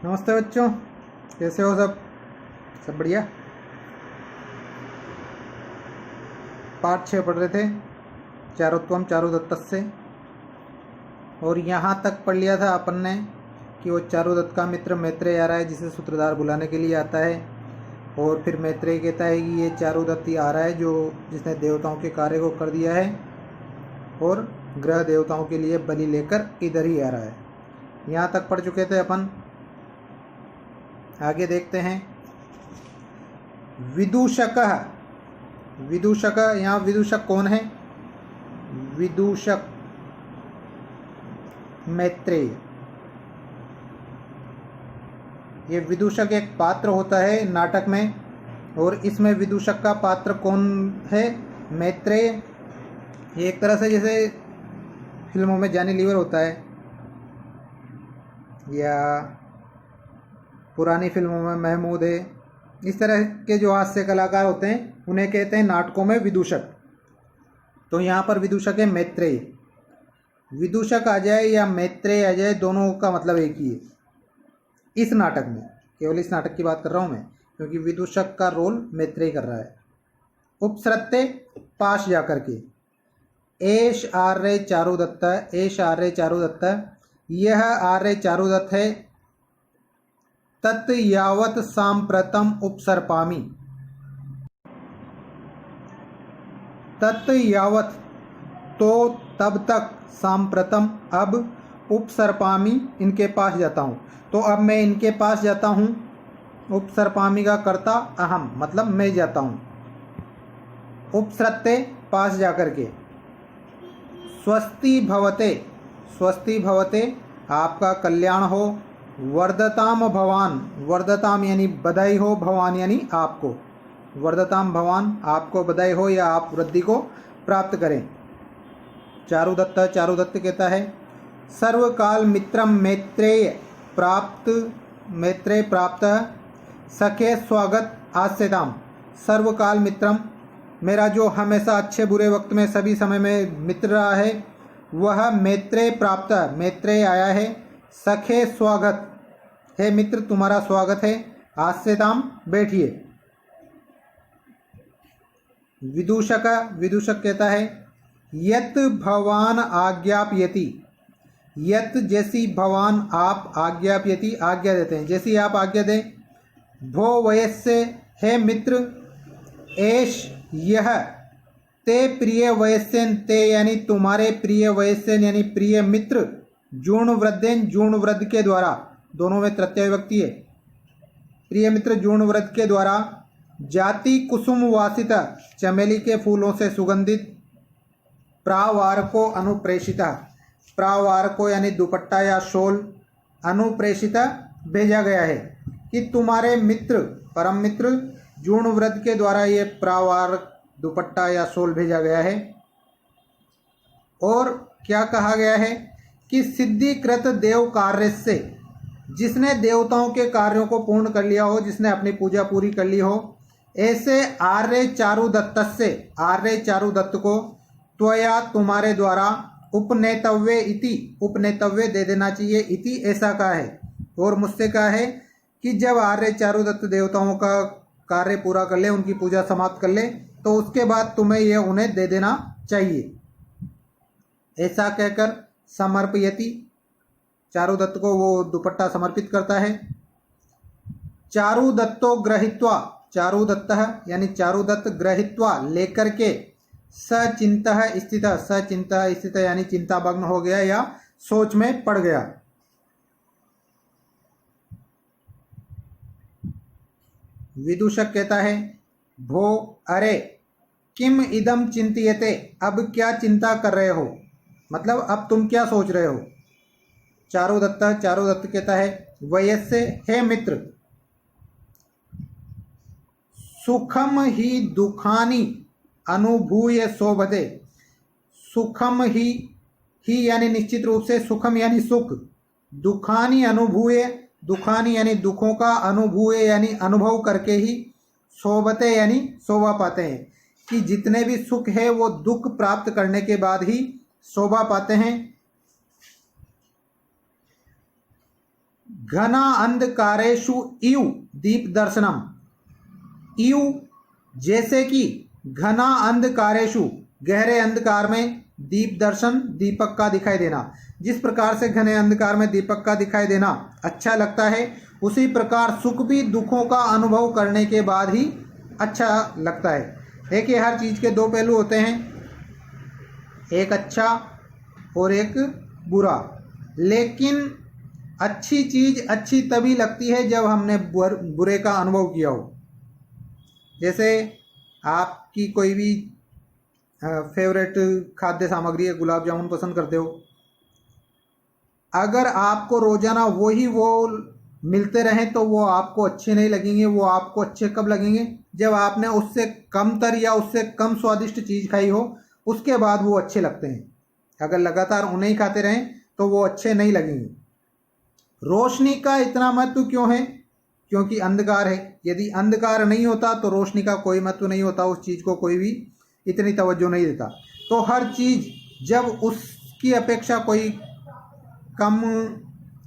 नमस्ते बच्चों, कैसे हो सब? सब बढ़िया। पाठ 6 पढ़ रहे थे चारुत्वम चारुदत्तस्य, और यहाँ तक पढ़ लिया था अपन ने कि वो चारुदत्त का मित्र मैत्रेय आ रहा है जिसे सूत्रधार बुलाने के लिए आता है। और फिर मैत्रेय कहता है कि ये चारुदत्त ही आ रहा है जिसने देवताओं के कार्य को कर दिया है और ग्रह देवताओं के लिए बलि लेकर इधर ही आ रहा है। यहाँ तक पढ़ चुके थे अपन। आगे देखते हैं। विदूषक, यहाँ विदूषक कौन है? विदूषक मैत्रेय। ये विदूषक एक पात्र होता है नाटक में, और इसमें विदूषक का पात्र कौन है? मैत्रेय। ये एक तरह से जैसे फिल्मों में जॉनी लीवर होता है या पुरानी फिल्मों में महमूद है, इस तरह के जो हास्य कलाकार होते हैं उन्हें कहते हैं नाटकों में विदूषक। तो यहाँ पर विदूषक है मैत्रेय। विदूषक आ जाए या मैत्रेय आ जाए, दोनों का मतलब एक ही है इस नाटक में। केवल इस नाटक की बात कर रहा हूँ मैं, क्योंकि विदूषक का रोल मैत्रेय कर रहा है। उपसृत्य पास जाकर के, एष आर्य चारुदत्त, एष आर्य चारुदत्त, यह आर्य चारुदत्त है। तत् यावत् सांप्रतम उपसर्पामि, तत् यावत् तो तब तक, सांप्रतम अब, उपसर्पामि इनके पास जाता हूँ। तो अब मैं इनके पास जाता हूँ। उपसर्पामि का कर्ता अहम, मतलब मैं जाता हूँ। उपसृत्य पास जाकर के, स्वस्ति भवते, स्वस्ति भवते आपका कल्याण हो। वर्धताम भवान, वर्धताम यानी बधाई हो, भवान यानी आपको, वर्धताम भवान आपको बधाई हो या आप वृद्धि को प्राप्त करें। चारुदत्त, चारुदत्त कहता है सर्वकाल मित्रम मैत्रेय प्राप्त, मैत्रेय प्राप्त, सखे स्वागत आस्यताम। सर्वकाल मित्रम, मेरा जो हमेशा अच्छे बुरे वक्त में सभी समय में मित्र रहा है वह मैत्रेय प्राप्त, मैत्रेय आया है। सखे स्वागत, हे मित्र तुम्हारा स्वागत है। आस्यताम, बैठिए। विदूषक, विदूषक कहता है यत भवान आज्ञापयति, यत जैसी भवान आप, आज्ञापयति आज्ञा देते हैं, जैसी आप आज्ञा दें। भो वयस्य, हे मित्र। एष यह, ते प्रिय वयस्यन, ते यानी तुम्हारे प्रिय वयस्यन यानी प्रिय मित्र। जूर्ण वृद्धेन, जूर्ण वृद्ध के द्वारा, दोनों में तृतीय विभक्ति है। प्रिय मित्र जूर्ण वृद्ध के द्वारा। जाति कुसुम वासित, चमेली के फूलों से सुगंधित। प्रावार को अनुप्रेषिता, प्रावार को यानी दुपट्टा या शोल, अनुप्रेषिता भेजा गया है कि तुम्हारे मित्र, परम मित्र जूर्ण वृद्ध के द्वारा ये प्रावार, दुपट्टा या शोल भेजा गया है। और क्या कहा गया है कि सिद्धिकृत देव कार्य से, जिसने देवताओं के कार्यों को पूर्ण कर लिया हो, जिसने अपनी पूजा पूरी कर ली हो, ऐसे आर्य चारुदत्त से, आर्य चारुदत्त को त्वया तुम्हारे द्वारा, उपनेतव्य इति, उपनेतव्य दे देना चाहिए, इति ऐसा कहा है। और मुझसे कहा है कि जब आर्य चारुदत्त देवताओं का कार्य पूरा कर ले, उनकी पूजा समाप्त कर ले, तो उसके बाद तुम्हें यह उन्हें दे देना चाहिए। ऐसा कहकर समर्पयति, चारुदत्त को वो दुपट्टा समर्पित करता है। चारुदत्तो गृहीत्वा, चारुदत्त यानी चारुदत्त गृहीत्वा लेकर के, सचिंतः स्थित, सचिंतः स्थित यानी चिंताभग्न हो गया या सोच में पड़ गया। विदूषक कहता है भो, अरे, किम इदम चिंत्यते, अब क्या चिंता कर रहे हो, मतलब अब तुम क्या सोच रहे हो। चारुदत्त, चारुदत्त कहता है वयस्य, हे मित्र। सुखम ही दुखानी अनुभूय शोभते, सुखम ही यानी निश्चित रूप से, सुखम यानी सुख, दुखानी अनुभूय, दुखानी यानी दुखों का, अनुभूय यानी अनुभव करके ही, शोभते यानी शोभा पाते हैं, कि जितने भी सुख है वो दुख प्राप्त करने के बाद ही शोभा पाते हैं। घना अंधकारेषु इव दीप दर्शनम। इव जैसे कि, घना अंधकारेषु गहरे अंधकार में, दीप दर्शन दीपक का दिखाई देना। जिस प्रकार से घने अंधकार में दीपक का दिखाई देना अच्छा लगता है, उसी प्रकार सुख भी दुखों का अनुभव करने के बाद ही अच्छा लगता है। देखिए, हर चीज़ के दो पहलू होते हैं, एक अच्छा और एक बुरा। लेकिन अच्छी चीज़ अच्छी तभी लगती है जब हमने बुरे का अनुभव किया हो। जैसे आपकी कोई भी फेवरेट खाद्य सामग्री है, गुलाब जामुन पसंद करते हो, अगर आपको रोजाना वो मिलते रहें तो वो आपको अच्छे नहीं लगेंगे। वो आपको अच्छे कब लगेंगे? जब आपने उससे कमतर या उससे कम स्वादिष्ट चीज़ खाई हो, उसके बाद वो अच्छे लगते हैं। अगर लगातार उन्हें ही खाते रहें तो वो अच्छे नहीं लगेंगे। रोशनी का इतना महत्व क्यों है? क्योंकि अंधकार है। यदि अंधकार नहीं होता तो रोशनी का कोई महत्व नहीं होता, उस चीज़ को कोई भी इतनी तवज्जो नहीं देता। तो हर चीज़ जब उसकी अपेक्षा कोई कम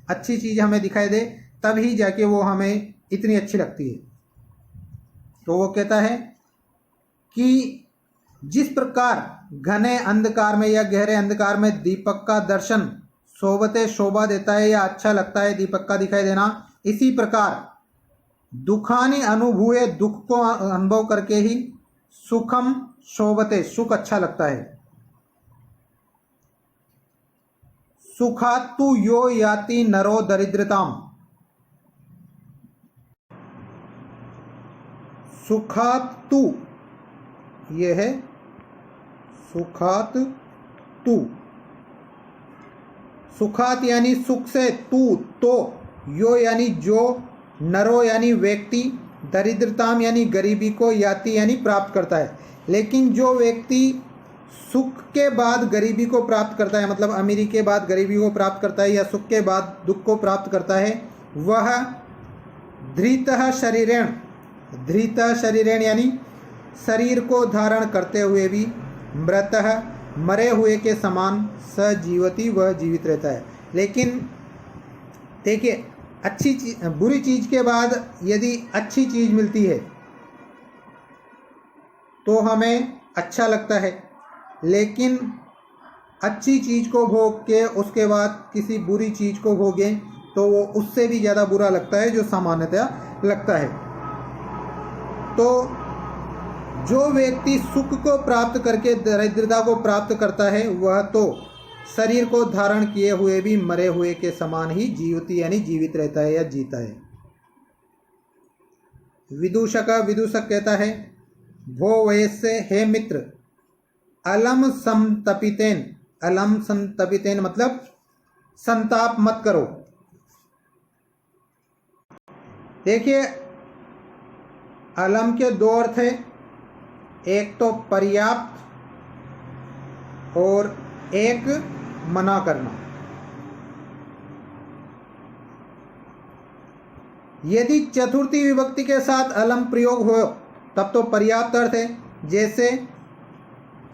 अच्छी चीज़ हमें दिखाई दे, तभी जाके वो हमें इतनी अच्छी लगती है। तो वो कहता है कि जिस प्रकार घने अंधकार में या गहरे अंधकार में दीपक का दर्शन शोभते शोभा देता है या अच्छा लगता है दीपक का दिखाई देना, इसी प्रकार दुखानी अनुभूय दुख को अनुभव करके ही सुखम शोभते सुख अच्छा लगता है। सुखात्तु यो याति नरो दरिद्रताम। सुखात्तु ये है सुखात तू। सुखात यानी सुख से, तू तो, यो यानी जो, नरो यानी व्यक्ति, दरिद्रताम यानी गरीबी को, याति यानी प्राप्त करता है। लेकिन जो व्यक्ति सुख के बाद गरीबी को प्राप्त करता है, मतलब अमीरी के बाद गरीबी को प्राप्त करता है या सुख के बाद दुख को प्राप्त करता है, वह धृतः शरीरेण, धृतः शरीरेण यानी शरीर को धारण करते हुए भी, मृतः मरे हुए के समान, सजीवती वह जीवित रहता है। लेकिन देखिए, अच्छी चीज बुरी चीज़ के बाद यदि अच्छी चीज़ मिलती है तो हमें अच्छा लगता है, लेकिन अच्छी चीज़ को भोग के उसके बाद किसी बुरी चीज़ को भोगें तो वो उससे भी ज़्यादा बुरा लगता है जो सामान्यतया लगता है। तो जो व्यक्ति सुख को प्राप्त करके दरिद्रता को प्राप्त करता है, वह तो शरीर को धारण किए हुए भी मरे हुए के समान ही जीवती यानी जीवित रहता है या जीता है। विदूषक कहता है, भो वैसे हे मित्र, अलम संतपितेन, अलम संतपितेन मतलब संताप मत करो। देखिए, अलम के दो अर्थ है, एक तो पर्याप्त और एक मना करना। यदि चतुर्थी विभक्ति के साथ अलम प्रयोग हो तब तो पर्याप्त अर्थ है, जैसे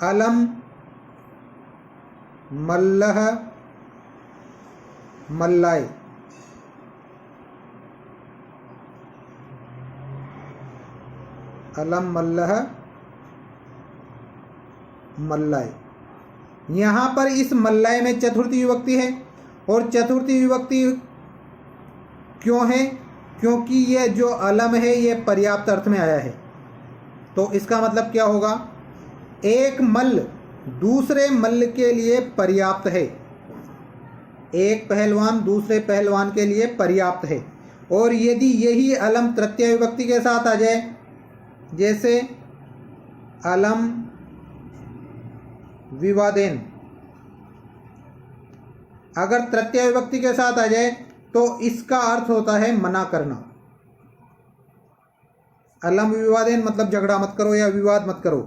अलम मल्लह मल्लाय। अलम मल्लह मल्लाय। यहाँ पर इस मल्लाय में चतुर्थी विभक्ति है, और चतुर्थी विभक्ति क्यों है? क्योंकि ये जो अलम है ये पर्याप्त अर्थ में आया है। तो इसका मतलब क्या होगा? एक मल्ल दूसरे मल्ल के लिए पर्याप्त है, एक पहलवान दूसरे पहलवान के लिए पर्याप्त है। और यदि यही अलम तृतीय विभक्ति के साथ आ जाए, जैसे अलम विवादेन, अगर तृतीय विभक्ति के साथ आ जाए तो इसका अर्थ होता है मना करना। अलम विवादेन मतलब झगड़ा मत करो या विवाद मत करो।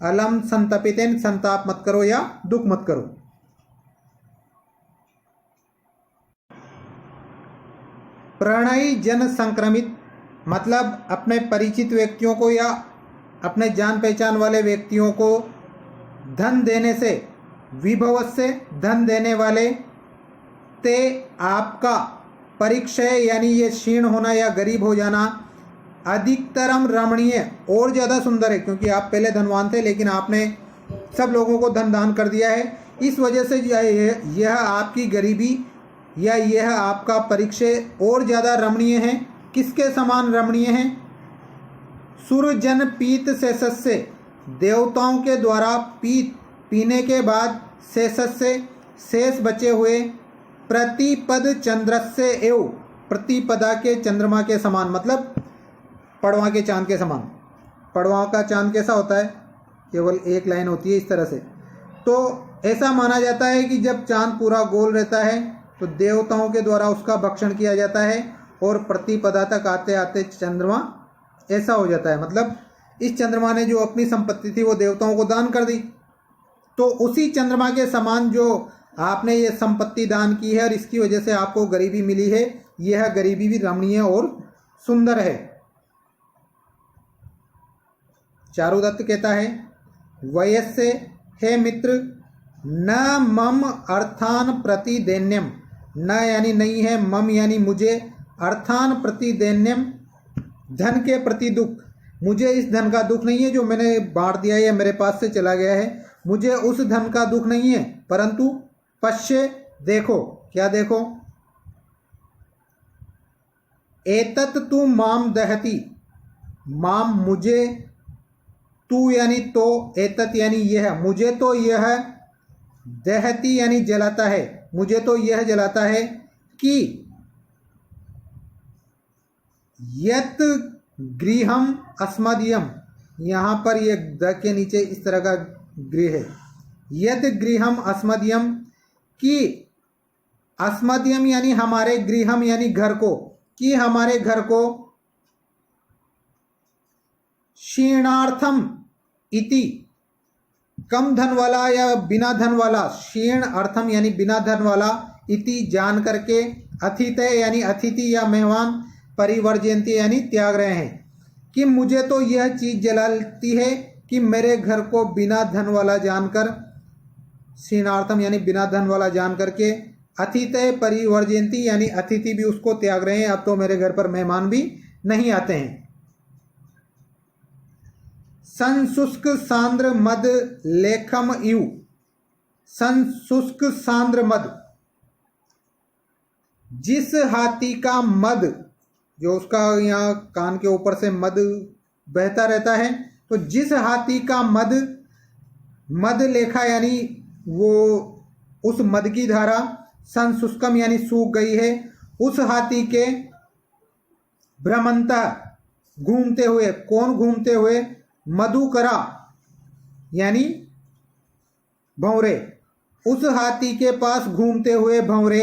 अलम संतपितेन संताप मत करो या दुख मत करो। प्रणयी जन संक्रमित मतलब अपने परिचित व्यक्तियों को या अपने जान पहचान वाले व्यक्तियों को धन देने से, विभव से धन देने वाले, ते आपका परिक्षय यानी ये क्षीण होना या गरीब हो जाना, अधिकतरम रमणीय और ज़्यादा सुंदर है, क्योंकि आप पहले धनवान थे लेकिन आपने सब लोगों को धन दान कर दिया है, इस वजह से यह आपकी गरीबी या यह आपका परिक्षय और ज़्यादा रमणीय है। किसके समान रमणीय है? सुरजन पीत शेषस्य, देवताओं के द्वारा पीने के बाद शेषस्य शेष बचे हुए, प्रतिपद चंद्रस्य एवं प्रतिपदा के चंद्रमा के समान, मतलब पड़वा के चांद के समान। पड़वा का चांद कैसा होता है? केवल एक लाइन होती है इस तरह से। तो ऐसा माना जाता है कि जब चांद पूरा गोल रहता है तो देवताओं के द्वारा उसका भक्षण किया जाता है और प्रतिपदा तक आते आते चंद्रमा ऐसा हो जाता है, मतलब इस चंद्रमा ने जो अपनी संपत्ति थी वो देवताओं को दान कर दी। तो उसी चंद्रमा के समान जो आपने ये संपत्ति दान की है और इसकी वजह से आपको गरीबी मिली है, यह गरीबी भी रमणीय और सुंदर है। चारुदत्त कहता है, वयस्य हे मित्र, न मम अर्थान प्रति दैन्यम, न यानी नहीं है, मम यानी मुझे, अर्थान प्रति दैन्यम धन के प्रति दुख, मुझे इस धन का दुख नहीं है जो मैंने बांट दिया है या मेरे पास से चला गया है, मुझे उस धन का दुख नहीं है, परंतु पश्य देखो, क्या देखो? एतत् तु माम दहति, माम मुझे, तू यानी तो, एतत् यानी यह, मुझे तो यह, दहति यानी जलाता है, मुझे तो यह जलाता है कि यत गृहम अस्मदीयम, यहाँ पर यह द के नीचे इस तरह का गृह है, यत गृहम अस्मदीयम, कि अस्मदीयम यानी हमारे, गृहम यानी घर को, कि हमारे घर को, क्षीणार्थम इति कम धन वाला या बिना धन वाला, क्षीण अर्थम यानी बिना धन वाला, इति जान करके, अतिथय यानी अतिथि या मेहमान, परिवर्जयन्ति यानी त्याग रहे हैं, कि मुझे तो यह चीज़ जलाती है कि मेरे घर को बिना धन वाला जानकर, क्षीणार्थम यानी बिना धन वाला जान करके, अतिथय परिवर्जयन्ति यानी अतिथि भी उसको त्याग रहे हैं, अब तो मेरे घर पर मेहमान भी नहीं आते हैं। संशुष्क सांद्र मद लेखम इव, संशुष्क सांद्र मद, जिस हाथी का मद, जो उसका यहाँ कान के ऊपर से मद बहता रहता है, तो जिस हाथी का मद, मद लेखा यानी वो उस मद की धारा, संशुष्कम यानी सूख गई है, उस हाथी के भ्रमंता घूमते हुए, कौन घूमते हुए? मधुकरा यानी भंवरे, उस हाथी के पास घूमते हुए भंवरे,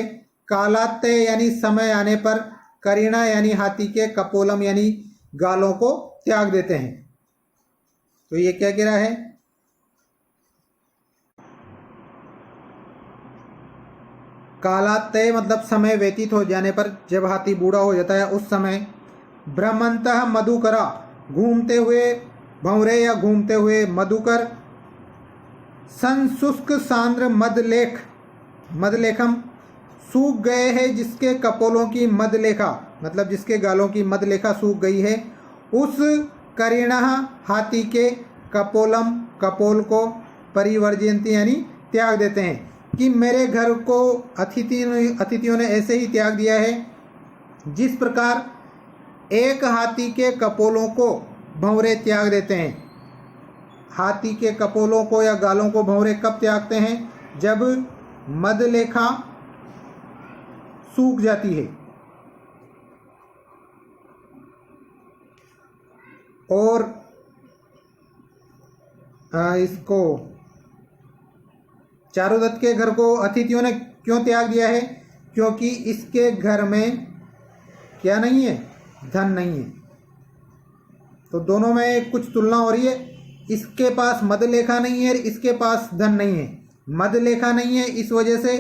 कालात्य यानी समय आने पर, करीना यानी हाथी के, कपोलम यानी गालों को त्याग देते हैं। तो ये क्या कह रहा है? कालात्य मतलब समय व्यतीत हो जाने पर, जब हाथी बूढ़ा हो जाता है उस समय, भ्रमंतः मधुकरा घूमते हुए भंवरे या घूमते हुए मधुकर, संशुष्क सांद्र मदलेख, मदलेखम सूख गए हैं जिसके कपोलों की मदलेखा, मतलब जिसके गालों की मदलेखा सूख गई है, उस करीणा हाथी के कपोलम, कपोल को, परिवर्जयन्ति यानी त्याग देते हैं, कि मेरे घर को अतिथियों ने ऐसे ही त्याग दिया है जिस प्रकार एक हाथी के कपोलों को भंवरे त्याग देते हैं। हाथी के कपोलों को या गालों को भंवरे कब त्यागते हैं? जब मदलेखा सूख जाती है। और इसको चारुदत्त के घर को अतिथियों ने क्यों त्याग दिया है? क्योंकि इसके घर में क्या नहीं है? धन नहीं है। तो दोनों में कुछ तुलना हो रही है। इसके पास मदलेखा नहीं है, इसके पास धन नहीं है। मदलेखा नहीं है, इस वजह से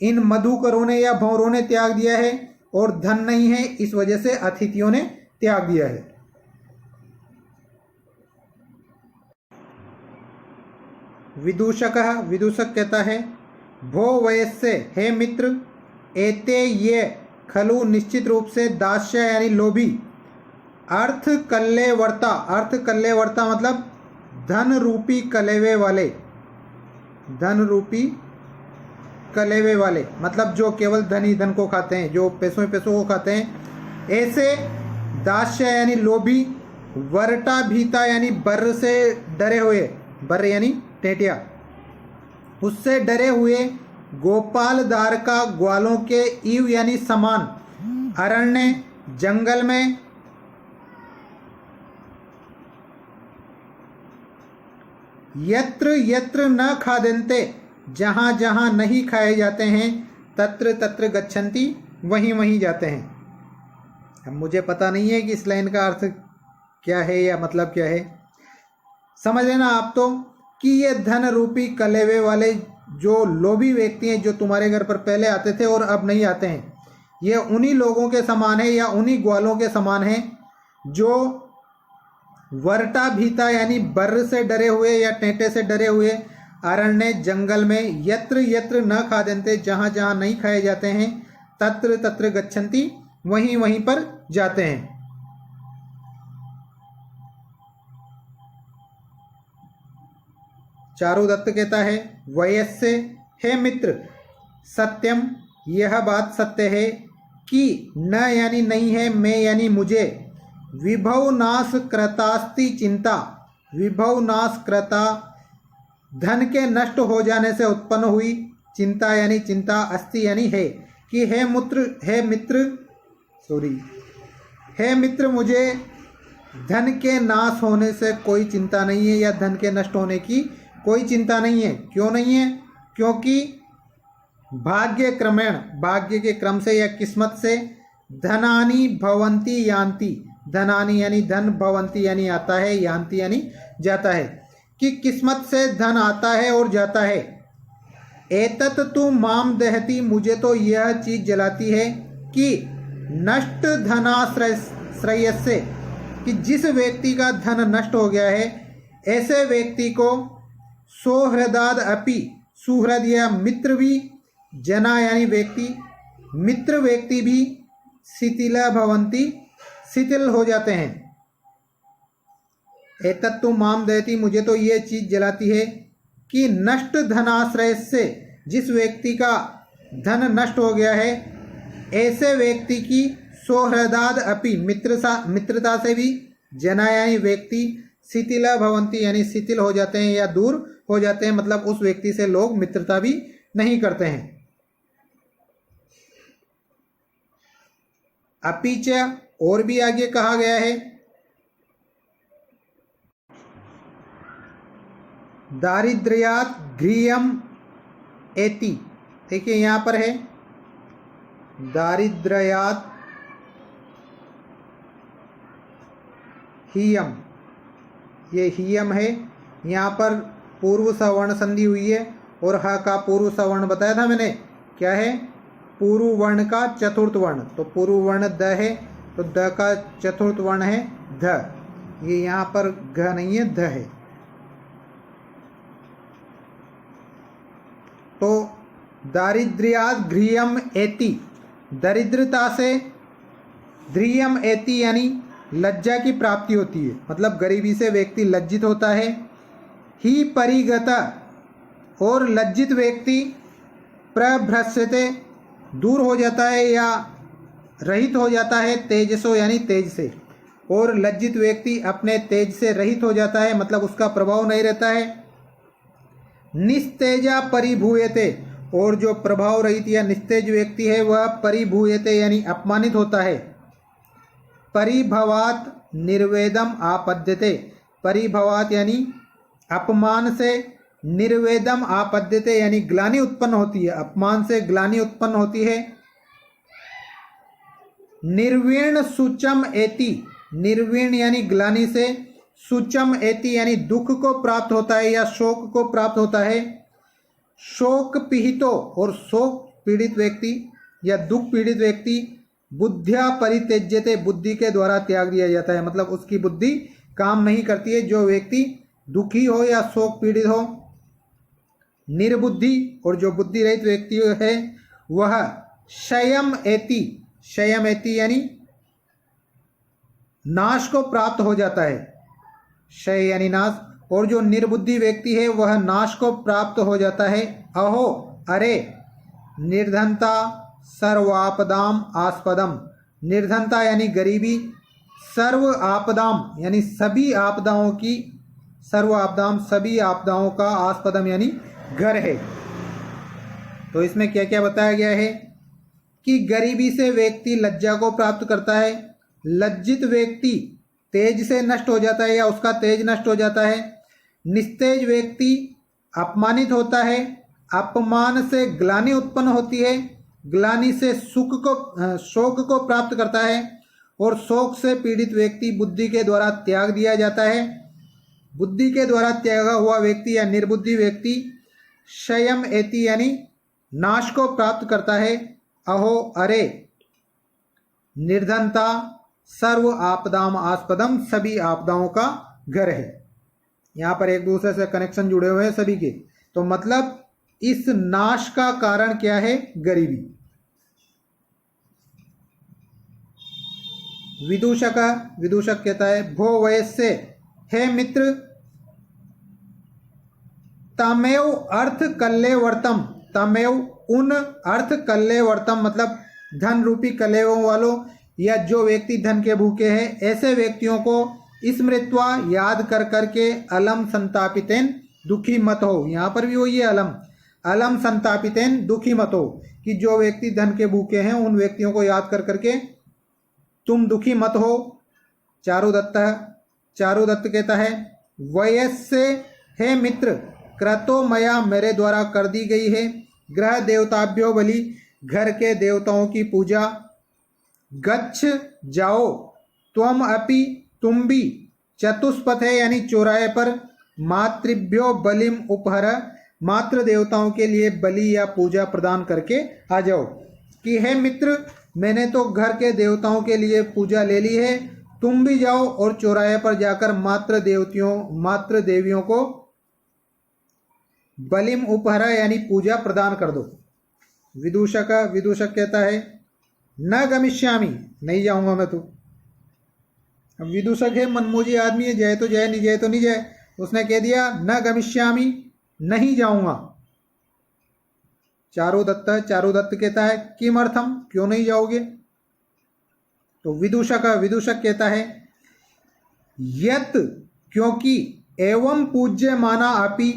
इन मधुकरों ने या भंवरों ने त्याग दिया है, और धन नहीं है, इस वजह से अतिथियों ने त्याग दिया है। विदूषकः, विदूषक कहता है, भो वयस्य, हे मित्र, एते ये खलु निश्चित रूप से, दास्य यानी लोभी, अर्थ कल्लेवर्ता, अर्थ कल्लेवर्ता मतलब धन रूपी कलेवे वाले, धन रूपी कलेवे वाले मतलब जो केवल धन ही धन को खाते हैं, जो पैसों ही पैसों को खाते हैं, ऐसे दास्य यानी लोभी, वरटा भीता यानी बर से डरे हुए, बर यानी टेटिया, उससे डरे हुए, गोपालदार का ग्वालों के ईव यानी समान, अरण्य जंगल में, यत्र यत्र न खादन्ते जहाँ जहाँ नहीं खाए जाते हैं, तत्र तत्र गच्छन्ति वहीं वहीं जाते हैं। अब मुझे पता नहीं है कि इस लाइन का अर्थ क्या है या मतलब क्या है, समझ लेना आप तो कि ये धन रूपी कलेवे वाले जो लोभी व्यक्ति हैं जो तुम्हारे घर पर पहले आते थे और अब नहीं आते हैं, ये उन्हीं लोगों के समान है या उन्हीं ग्वालों के समान है जो वरटा भीता यानी बर से डरे हुए या टेंटे से डरे हुए, अरण्य जंगल में, यत्र यत्र न खादन्ते जहाँ जहाँ नहीं खाए जाते हैं, तत्र तत्र गच्छन्ति वहीं वहीं पर जाते हैं। चारुदत्त कहता है वयस्य, हे मित्र, सत्यम यह बात सत्य है कि न यानी नहीं है, मैं यानी मुझे, विभव नाश कृतास्ति चिंता, विभव नाश कृता धन के नष्ट हो जाने से उत्पन्न हुई चिंता यानी चिंता, अस्ति यानी है, कि हे मित्र मुझे धन के नाश होने से कोई चिंता नहीं है या धन के नष्ट होने की कोई चिंता नहीं है। क्यों नहीं है? क्योंकि भाग्य क्रमेण, भाग्य के क्रम से या किस्मत से, धनानि भवन्ति यान्ति, धनानि यानी धन, भवन्ति यानी आता है, यान्ति यानी जाता है, कि किस्मत से धन आता है और जाता है। एतत् तु माम दहति, मुझे तो यह चीज जलाती है कि नष्ट धनाश्रय से, कि जिस व्यक्ति का धन नष्ट हो गया है ऐसे व्यक्ति को सौहृदाद अपि, सुहृद या मित्र भी, जना यानी व्यक्ति, मित्र व्यक्ति भी, शिथिला भवन्ति शिथिल हो जाते हैं। एतत्तु माम दहति, मुझे तो ये चीज जलाती है कि नष्ट धनाश्रय से, जिस व्यक्ति का धन नष्ट हो गया है ऐसे व्यक्ति की सौहृदाद अपि, मित्रता से भी, जना यानी व्यक्ति, शिथिला भवन्ति यानी शिथिल हो जाते हैं या दूर हो जाते हैं, मतलब उस व्यक्ति से लोग मित्रता भी नहीं करते हैं। अपिच, और भी आगे कहा गया है, दारिद्र्यात् घ्रियम एति, देखिए यहां पर है दारिद्र्यात् हीयम, ये हीयम है, यहाँ पर पूर्व सवर्ण संधि हुई है और ह का पूर्व सवर्ण बताया था मैंने, क्या है? पूर्व वर्ण का चतुर्थ वर्ण, तो पूर्व वर्ण द है, तो द का चतुर्थ वर्ण है ध, ये यहाँ पर घ नहीं है, ध है। तो दारिद्र्यात् घ्रियम एति, दरिद्रता से, ध्रियम एति यानी लज्जा की प्राप्ति होती है, मतलब गरीबी से व्यक्ति लज्जित होता है। ही परिगता, और लज्जित व्यक्ति, प्रभ्रश्यते दूर हो जाता है या रहित हो जाता है, तेजसो यानी तेज से, और लज्जित व्यक्ति अपने तेज से रहित हो जाता है, मतलब उसका प्रभाव नहीं रहता है। निस्तेजा परिभूयते, और जो प्रभाव रहित या निस्तेज व्यक्ति है वह परिभूयते यानी अपमानित होता है। परिभवात निर्वेदम आपद्यते, परिभवात यानी अपमान से, निर्वेदम आपद्यते यानी ग्लानि उत्पन्न होती है, अपमान से ग्लानि उत्पन्न होती है। निर्वीण सुचम एति, निर्वीण यानी ग्लानि से, सुचम एति यानी दुख को प्राप्त होता है या शोक को प्राप्त होता है। शोक पीड़ितो, और शोक पीड़ित व्यक्ति या दुख पीड़ित व्यक्ति, बुद्धिया परित्यज्यते, बुद्धि के द्वारा त्याग दिया जाता है, मतलब उसकी बुद्धि काम नहीं करती है। जो व्यक्ति दुखी हो या शोक पीड़ित हो। निर्बुद्धि, और जो बुद्धि रहित व्यक्ति है वह शयम एति, क्षयमेति यानी नाश को प्राप्त हो जाता है, क्षय यानी नाश। और जो निर्बुद्धि व्यक्ति है वह नाश को प्राप्त हो जाता है। अहो अरे निर्धनता सर्वापदाम आस्पदम, निर्धनता यानी गरीबी, सर्व आपदाम यानी सभी आपदाओं की, सर्व आपदाम सभी आपदाओं का, आस्पदम यानी घर है। तो इसमें क्या क्या बताया गया है कि गरीबी से व्यक्ति लज्जा को प्राप्त करता है, लज्जित व्यक्ति तेज से नष्ट हो जाता है या उसका तेज नष्ट हो जाता है, निस्तेज व्यक्ति अपमानित होता है, अपमान से ग्लानि उत्पन्न होती है, ग्लानि से शोक को प्राप्त करता है, और शोक से पीड़ित व्यक्ति बुद्धि के द्वारा त्याग दिया जाता है। बुद्धि के द्वारा त्यागा हुआ व्यक्ति या निर्बुद्धि व्यक्ति क्षयम एति यानी नाश को प्राप्त करता है। अहो अरे निर्धनता सर्व आपदाम आस्पदम, सभी आपदाओं का घर है। यहाँ पर एक दूसरे से कनेक्शन जुड़े हुए हैं सभी के। तो मतलब इस नाश का कारण क्या है? गरीबी। विदूषक कहता है भो वयस्से, हे मित्र, तमेव अर्थ कल्लेवर्तम, तमेव उन अर्थ कल्लेवर्तम मतलब धन रूपी कलेवों वालों, या जो व्यक्ति धन के भूखे हैं ऐसे व्यक्तियों को स्मृत्वा याद कर करके अलम संतापितेन दुखी मत हो। यहाँ पर भी वही है अलम संतापितेन दुखी मत हो, कि जो व्यक्ति धन के भूखे हैं उन व्यक्तियों को याद कर करके तुम दुखी मत हो। चारुदत्त कहता है वयस्से, हे मित्र, क्रतो मया मेरे द्वारा कर दी गई है, ग्रह देवताभ्यो बलि घर के देवताओं की पूजा, गच्छ जाओ, त्वम अपि तुम भी, चतुष्पथे यानी चौराहे पर, मातृभ्यो बलिम उपहर मातृ देवताओं के लिए बलि या पूजा प्रदान करके आ जाओ। कि हे मित्र, मैंने तो घर के देवताओं के लिए पूजा ले ली है, तुम भी जाओ और चौराहे पर जाकर मातृ देवियों को बलिम उपहरा यानी पूजा प्रदान कर दो। विदूषक कहता है न गमिष्यामि, नहीं जाऊंगा मैं तो। अब विदूषक है, मनमोजी आदमी है, जाए तो जाए, नहीं जाए तो नहीं जाए। उसने कह दिया न गमिष्यामि, नहीं जाऊंगा। चारुदत्त कहता है किमर्थम, क्यों नहीं जाओगे? तो विदूषक कहता है यत, क्योंकि, एवं पूज्य माना अपि,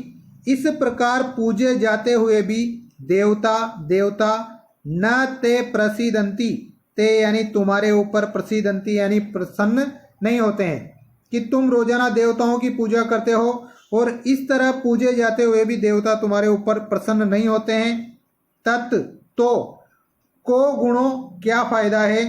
इस प्रकार पूजे जाते हुए भी, देवता न ते प्रसिदंती, ते यानी तुम्हारे ऊपर, प्रसिदंती यानी प्रसन्न नहीं होते हैं। कि तुम रोजाना देवताओं की पूजा करते हो और इस तरह पूजे जाते हुए भी देवता तुम्हारे ऊपर प्रसन्न नहीं होते हैं। तत्, तो, को गुणों, क्या फायदा है,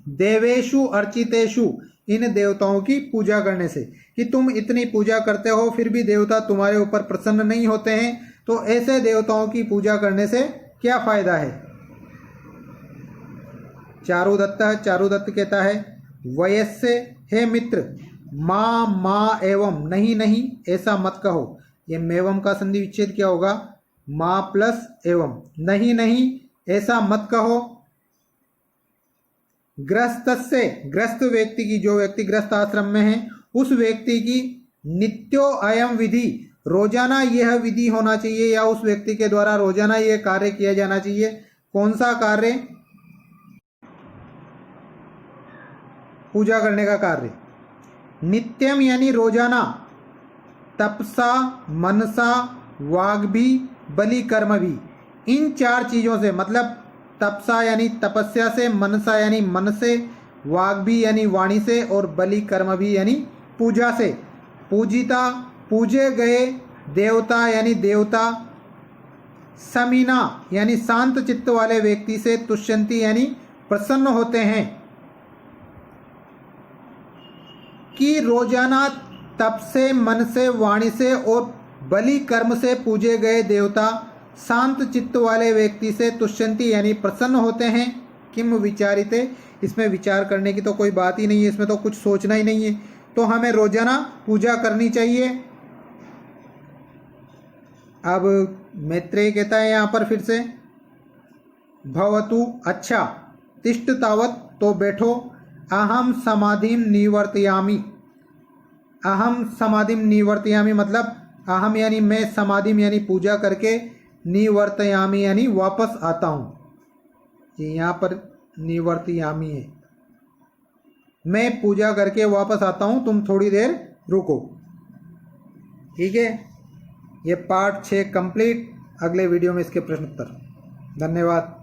देवेशु अर्चितेशु, इन देवताओं की पूजा करने से। कि तुम इतनी पूजा करते हो फिर भी देवता तुम्हारे ऊपर प्रसन्न नहीं होते हैं, तो ऐसे देवताओं की पूजा करने से क्या फायदा है? चारुदत्त कहता है वयस्से, हे मित्र, माँ एवं, नहीं ऐसा मत कहो। ये मेवम का संधि विच्छेद क्या होगा? माँ प्लस एवं, नहीं ऐसा मत कहो। ग्रस्तस्य, ग्रस्त व्यक्ति की, जो व्यक्ति ग्रस्त आश्रम में है उस व्यक्ति की, नित्यो अयम विधि, रोजाना यह विधि होना चाहिए या उस व्यक्ति के द्वारा रोजाना यह कार्य किया जाना चाहिए। कौन सा कार्य? पूजा करने का कार्य। नित्यम यानी रोजाना, तपसा, मनसा, वाग्भी, बलि कर्म भी, इन चार चीजों से, मतलब तपसा यानी तपस्या से, मनसा यानी मन से, वाग्भी यानी वाणी से, और बलि कर्म भी यानी पूजा से, पूजिता पूजे गए देवता यानी देवता, समीना यानी शांत चित्त वाले व्यक्ति से, तुष्यंती यानी प्रसन्न होते हैं। कि रोजाना तप से, मन से, वाणी से और बलि कर्म से पूजे गए देवता शांत चित्त वाले व्यक्ति से तुष्यंती यानी प्रसन्न होते हैं। किम विचारिते, इसमें विचार करने की तो कोई बात ही नहीं है, इसमें तो कुछ सोचना ही नहीं है। तो हमें रोजाना पूजा करनी चाहिए। अब मैत्रेय कहता है यहाँ पर फिर से भवतु, अच्छा, तिष्ठ तावत तो बैठो, अहम समाधिम निवर्तयामी, अहम समाधिम निवर्तयामी मतलब अहम यानी मैं, समाधिम यानी पूजा करके, निवर्तयामी यानी वापस आता हूँ। ये यहाँ पर निवर्तयामी है, मैं पूजा करके वापस आता हूँ, तुम थोड़ी देर रुको। ठीक है, ये पार्ट 6 कंप्लीट। अगले वीडियो में इसके प्रश्न उत्तर। धन्यवाद।